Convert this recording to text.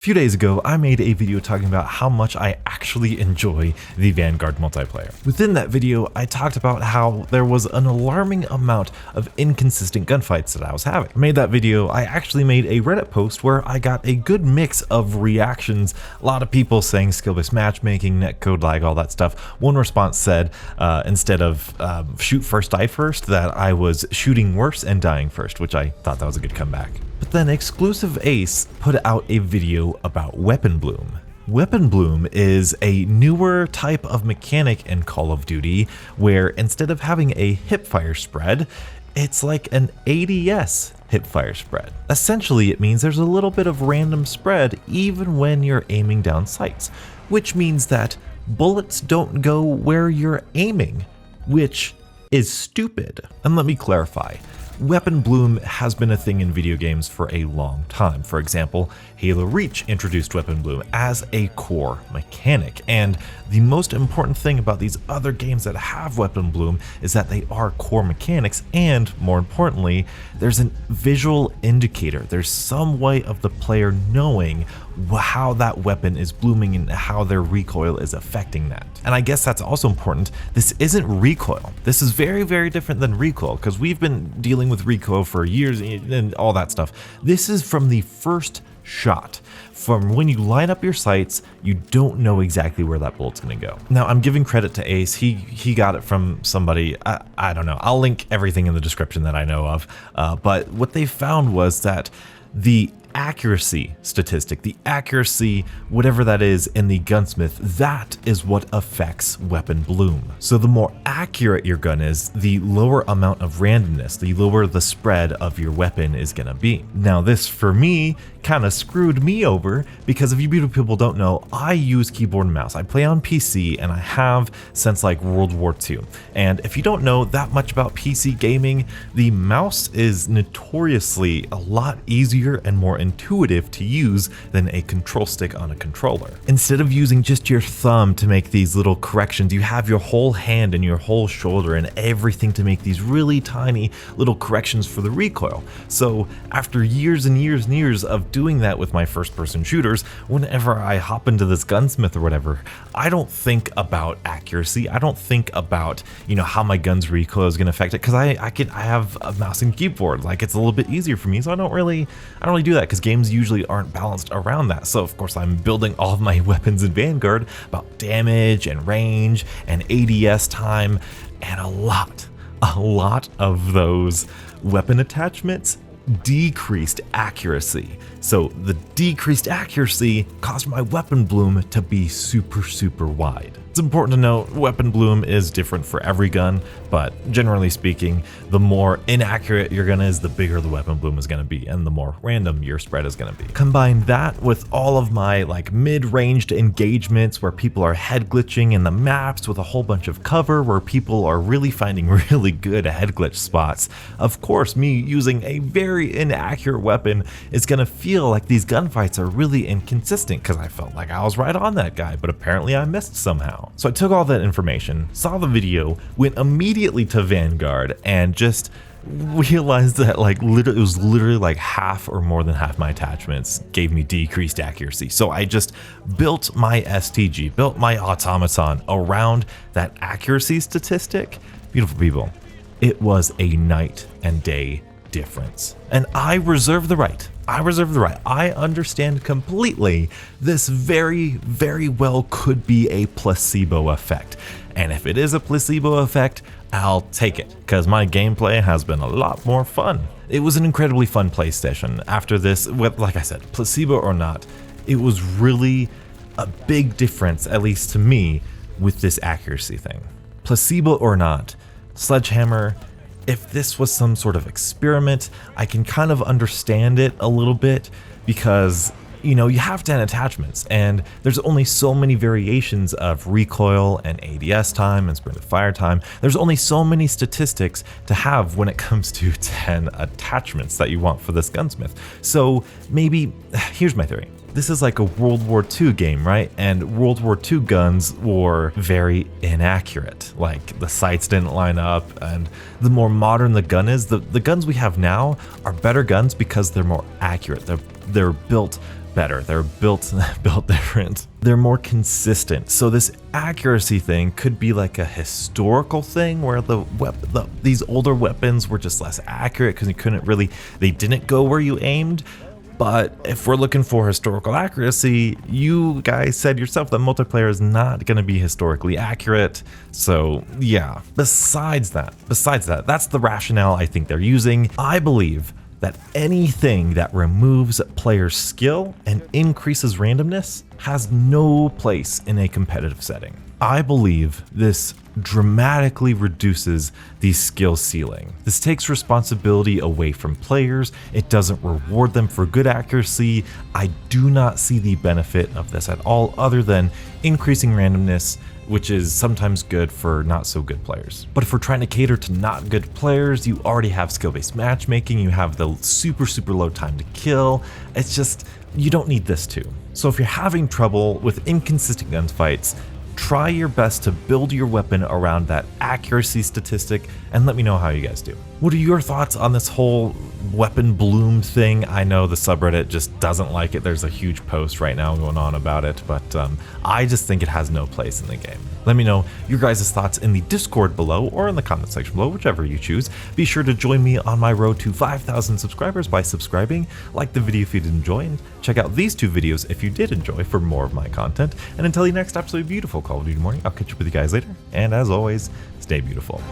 A few days ago, I made a video talking about how much I actually enjoy the Vanguard multiplayer. Within that video, I talked about how there was an alarming amount of inconsistent gunfights that I was having. I made that video, I actually made a Reddit post where I got a good mix of reactions, a lot of people saying skill-based matchmaking, netcode lag, all that stuff. One response said, instead of shoot first, die first, that I was shooting worse and dying first, which I thought that was a good comeback. But then Exclusive Ace put out a video about Weapon Bloom. Weapon Bloom is a newer type of mechanic in Call of Duty where instead of having a hipfire spread, it's like an ADS hipfire spread. Essentially, it means there's a little bit of random spread even when you're aiming down sights, which means that bullets don't go where you're aiming, which is stupid. And let me clarify. Weapon Bloom has been a thing in video games for a long time. For example, Halo Reach introduced Weapon Bloom as a core mechanic, and the most important thing about these other games that have Weapon Bloom is that they are core mechanics, and more importantly, there's a visual indicator. There's some way of the player knowing how that weapon is blooming and how their recoil is affecting that. And I guess that's also important. This isn't Recoil. This is very, very different than Recoil, because we've been dealing with Recoil for years and all that stuff. This is from the first shot. From when you line up your sights, you don't know exactly where that bullet's gonna go. Now, I'm giving credit to Ace. He got it from somebody. I don't know. I'll link everything in the description that I know of. But what they found was that the accuracy statistic, the accuracy, whatever that is in the gunsmith, that is what affects Weapon Bloom. So the more accurate your gun is, the lower amount of randomness, the lower the spread of your weapon is gonna be. Now this, for me, kind of screwed me over because if you beautiful people don't know, I use keyboard and mouse. I play on PC and I have since like World War II. And if you don't know that much about PC gaming, the mouse is notoriously a lot easier and more intuitive to use than a control stick on a controller. Instead of using just your thumb to make these little corrections, you have your whole hand and your whole shoulder and everything to make these really tiny little corrections for the recoil. So after years and years and years of doing that with my first person shooters, whenever I hop into this gunsmith or whatever, I don't think about accuracy. I don't think about, how my gun's recoil is going to affect it, because I have a mouse and keyboard. Like, it's a little bit easier for me, so I don't really do that, because games usually aren't balanced around that. So of course I'm building all of my weapons in Vanguard about damage and range and ADS time, and a lot of those weapon attachments decreased accuracy. So the decreased accuracy caused my Weapon Bloom to be super wide. It's important to note Weapon Bloom is different for every gun, but generally speaking, the more inaccurate your gun is, the bigger the Weapon Bloom is going to be, and the more random your spread is going to be. Combine that with all of my mid-ranged engagements where people are head glitching in the maps with a whole bunch of cover where people are really finding really good head glitch spots. Of course, me using a very inaccurate weapon is going to feel like these gunfights are really inconsistent, because I felt like I was right on that guy, but apparently I missed somehow. So I took all that information, saw the video, went immediately to Vanguard, and just realized that it was literally half or more than half my attachments gave me decreased accuracy. So I just built my STG, built my automaton around that accuracy statistic. Beautiful people, it was a night and day difference. And I reserve the right. I understand completely this very well could be a placebo effect. And if it is a placebo effect, I'll take it, because my gameplay has been a lot more fun. It was an incredibly fun play session. After this, like I said, placebo or not, it was really a big difference, at least to me, with this accuracy thing. Placebo or not, Sledgehammer, if this was some sort of experiment, I can kind of understand it a little bit, because you have 10 attachments and there's only so many variations of recoil and ADS time and sprint of fire time. There's only so many statistics to have when it comes to 10 attachments that you want for this gunsmith. So maybe, here's my theory. This is like a World War II game, right? And World War II guns were very inaccurate. Like, the sights didn't line up, and the more modern the gun is, the guns we have now are better guns because they're more accurate. They're built better. They're built different. They're more consistent. So this accuracy thing could be like a historical thing where these older weapons were just less accurate because they didn't go where you aimed. But if we're looking for historical accuracy, you guys said yourself that multiplayer is not going to be historically accurate. So yeah, besides that, that's the rationale I think they're using. I believe that anything that removes player skill and increases randomness has no place in a competitive setting. I believe this dramatically reduces the skill ceiling. This takes responsibility away from players. It doesn't reward them for good accuracy. I do not see the benefit of this at all other than increasing randomness, which is sometimes good for not so good players. But if we're trying to cater to not good players, you already have skill-based matchmaking, you have the super low time to kill. It's just, you don't need this too. So if you're having trouble with inconsistent gunfights, try your best to build your weapon around that accuracy statistic and let me know how you guys do. What are your thoughts on this whole weapon bloom thing? I know the subreddit just doesn't like it. There's a huge post right now going on about it, but I just think it has no place in the game. Let me know your guys' thoughts in the Discord below or in the comment section below, whichever you choose. Be sure to join me on my road to 5,000 subscribers by subscribing, like the video if you did enjoy, and check out these 2 videos if you did enjoy for more of my content. And until the next absolutely beautiful Call of Duty morning, I'll catch up with you guys later. And as always, stay beautiful.